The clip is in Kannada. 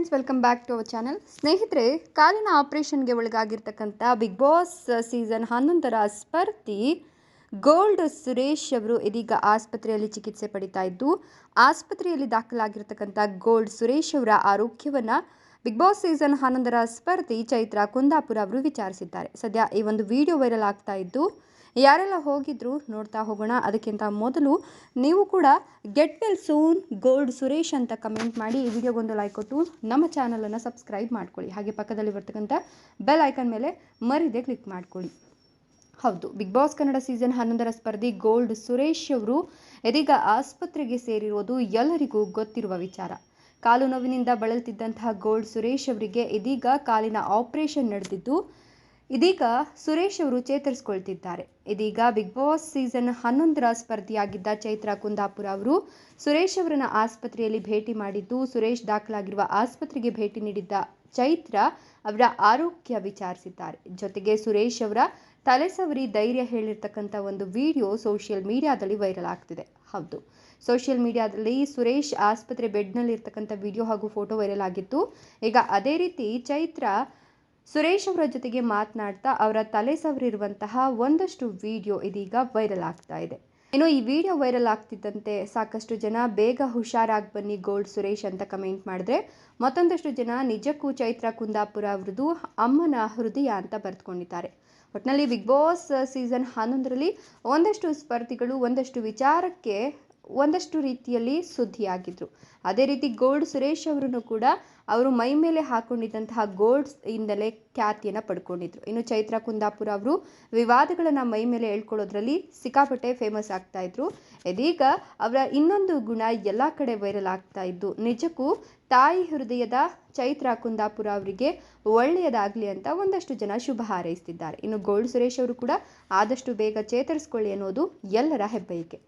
Friends, welcome back to our channel. ಸ್ನೇಹಿತರೆ, ಕಾಲಿನ ಆಪರೇಷನ್ಗೆ ಒಳಗಾಗಿರ್ತಕ್ಕಂಥ ಬಿಗ್ ಬಾಸ್ ಸೀಸನ್ 11ರ ಸ್ಪರ್ಧಿ ಗೋಲ್ಡ್ ಸುರೇಶ್ ಅವರು ಇದೀಗ ಆಸ್ಪತ್ರೆಯಲ್ಲಿ ಚಿಕಿತ್ಸೆ ಪಡಿತಾ ಇದ್ದು, ಆಸ್ಪತ್ರೆಯಲ್ಲಿ ದಾಖಲಾಗಿರ್ತಕ್ಕಂಥ ಗೋಲ್ಡ್ ಸುರೇಶ್ ಅವರ ಆರೋಗ್ಯವನ್ನು ಬಿಗ್ ಬಾಸ್ ಸೀಸನ್ 11ರ ಸ್ಪರ್ಧಿ ಚೈತ್ರಾ ಕುಂದಾಪುರ ಅವರು ವಿಚಾರಿಸಿದ್ದಾರೆ. ಸದ್ಯ ಈ ಒಂದು ವಿಡಿಯೋ ವೈರಲ್ ಆಗ್ತಾ ಇದ್ದು, ಯಾರೆಲ್ಲ ಹೋಗಿದ್ರು ನೋಡ್ತಾ ಹೋಗೋಣ. ಅದಕ್ಕಿಂತ ಮೊದಲು ನೀವು ಕೂಡ get well soon gold Suresh ಅಂತ ಕಮೆಂಟ್ ಮಾಡಿ ಈ ವಿಡಿಯೋಗೊಂದು ಲೈಕ್ ಕೊಟ್ಟು ನಮ್ಮ ಚಾನಲನ್ನು ಸಬ್ಸ್ಕ್ರೈಬ್ ಮಾಡ್ಕೊಳ್ಳಿ. ಹಾಗೆ ಪಕ್ಕದಲ್ಲಿ ಬರ್ತಕ್ಕಂಥ ಬೆಲ್ ಐಕನ್ ಮೇಲೆ ಮರಿದೇ ಕ್ಲಿಕ್ ಮಾಡ್ಕೊಳ್ಳಿ. ಹೌದು, ಬಿಗ್ ಬಾಸ್ ಕನ್ನಡ ಸೀಸನ್ 11ರ ಸ್ಪರ್ಧಿ ಗೋಲ್ಡ್ ಸುರೇಶ್ ಅವರು ಇದೀಗ ಆಸ್ಪತ್ರೆಗೆ ಸೇರಿರೋದು ಎಲ್ಲರಿಗೂ ಗೊತ್ತಿರುವ ವಿಚಾರ. ಕಾಲು ನೋವಿನಿಂದ ಬಳಲುತ್ತಿದ್ದಂತಹ ಗೋಲ್ಡ್ ಸುರೇಶ್ ಅವರಿಗೆ ಇದೀಗ ಕಾಲಿನ ಆಪರೇಷನ್ ನಡೆದಿದ್ದು, ಇದೀಗ ಸುರೇಶ್ ಅವರು ಚೇತರಿಸಿಕೊಳ್ತಿದ್ದಾರೆ. ಇದೀಗ ಬಿಗ್ ಬಾಸ್ ಸೀಸನ್ 11ರ ಸ್ಪರ್ಧಿಯಾಗಿದ್ದ ಚೈತ್ರಾ ಕುಂದಾಪುರ ಅವರು ಸುರೇಶ್ ಅವರನ್ನ ಆಸ್ಪತ್ರೆಯಲ್ಲಿ ಭೇಟಿ ಮಾಡಿದ್ದು, ಸುರೇಶ್ ದಾಖಲಾಗಿರುವ ಆಸ್ಪತ್ರೆಗೆ ಭೇಟಿ ನೀಡಿದ್ದ ಚೈತ್ರಾ ಅವರ ಆರೋಗ್ಯ ವಿಚಾರಿಸಿದ್ದಾರೆ. ಜೊತೆಗೆ ಸುರೇಶ್ ಅವರ ತಲೆಸವರಿ ಧೈರ್ಯ ಹೇಳಿರ್ತಕ್ಕಂಥ ಒಂದು ವಿಡಿಯೋ ಸೋಷಿಯಲ್ ಮೀಡಿಯಾದಲ್ಲಿ ವೈರಲ್ ಆಗ್ತಿದೆ. ಹೌದು, ಸೋಷಿಯಲ್ ಮೀಡಿಯಾದಲ್ಲಿ ಸುರೇಶ್ ಆಸ್ಪತ್ರೆ ಬೆಡ್ನಲ್ಲಿ ಇರ್ತಕ್ಕಂಥ ವಿಡಿಯೋ ಹಾಗೂ ಫೋಟೋ ವೈರಲ್ ಆಗಿತ್ತು. ಈಗ ಅದೇ ರೀತಿ ಚೈತ್ರಾ ಸುರೇಶ್ ಅವರ ಜೊತೆಗೆ ಮಾತನಾಡ್ತಾ ಅವರ ತಲೆ ಸವರಿರುವಂತಹ ಒಂದಷ್ಟು ವಿಡಿಯೋ ಇದೀಗ ವೈರಲ್ ಆಗ್ತಾ ಇದೆ. ಇನ್ನು ಈ ವಿಡಿಯೋ ವೈರಲ್ ಆಗ್ತಿದ್ದಂತೆ ಸಾಕಷ್ಟು ಜನ ಬೇಗ ಹುಷಾರಾಗಿ ಬನ್ನಿ ಗೋಲ್ಡ್ ಸುರೇಶ್ ಅಂತ ಕಮೆಂಟ್ ಮಾಡಿದ್ರೆ, ಮತ್ತೊಂದಷ್ಟು ಜನ ನಿಜಕ್ಕೂ ಚೈತ್ರಾ ಕುಂದಾಪುರ ಅವರದು ಅಮ್ಮನ ಹೃದಯ ಅಂತ ಬರೆದುಕೊಂಡಿದ್ದಾರೆ. ಒಟ್ಟಿನಲ್ಲಿ ಬಿಗ್ ಬಾಸ್ ಸೀಸನ್ 11ರಲ್ಲಿ ಒಂದಷ್ಟು ಸ್ಪರ್ಧಿಗಳು ಒಂದಷ್ಟು ವಿಚಾರಕ್ಕೆ ಒಂದಷ್ಟು ರೀತಿಯಲ್ಲಿ ಸುದ್ದಿಯಾಗಿದ್ರು. ಅದೇ ರೀತಿ ಗೋಲ್ಡ್ ಸುರೇಶ್ ಅವರನ್ನು ಕೂಡ ಅವರು ಮೈ ಮೇಲೆ ಹಾಕೊಂಡಿದ್ದಂತಹ ಗೋಲ್ಡ್ಸ್ ಇಂದಲೇ ಖ್ಯಾತಿಯನ್ನು ಪಡ್ಕೊಂಡಿದ್ರು. ಇನ್ನು ಚೈತ್ರಾ ಕುಂದಾಪುರ ಅವರು ವಿವಾದಗಳನ್ನು ಮೈ ಮೇಲೆ ಹೇಳ್ಕೊಳ್ಳೋದ್ರಲ್ಲಿ ಸಿಕ್ಕಾಪಟ್ಟೆ ಫೇಮಸ್ ಆಗ್ತಾ ಇದ್ರು. ಇದೀಗ ಅವರ ಇನ್ನೊಂದು ಗುಣ ಎಲ್ಲ ಕಡೆ ವೈರಲ್ ಆಗ್ತಾ ಇದ್ದು, ನಿಜಕ್ಕೂ ತಾಯಿ ಹೃದಯದ ಚೈತ್ರಾ ಕುಂದಾಪುರ ಅವರಿಗೆ ಒಳ್ಳೆಯದಾಗಲಿ ಅಂತ ಒಂದಷ್ಟು ಜನ ಶುಭ ಹಾರೈಸ್ತಿದ್ದಾರೆ. ಇನ್ನು ಗೋಲ್ಡ್ ಸುರೇಶ್ ಅವರು ಕೂಡ ಆದಷ್ಟು ಬೇಗ ಚೇತರಿಸ್ಕೊಳ್ಳಿ ಅನ್ನೋದು ಎಲ್ಲರ ಹೆಬ್ಬಯಕೆ.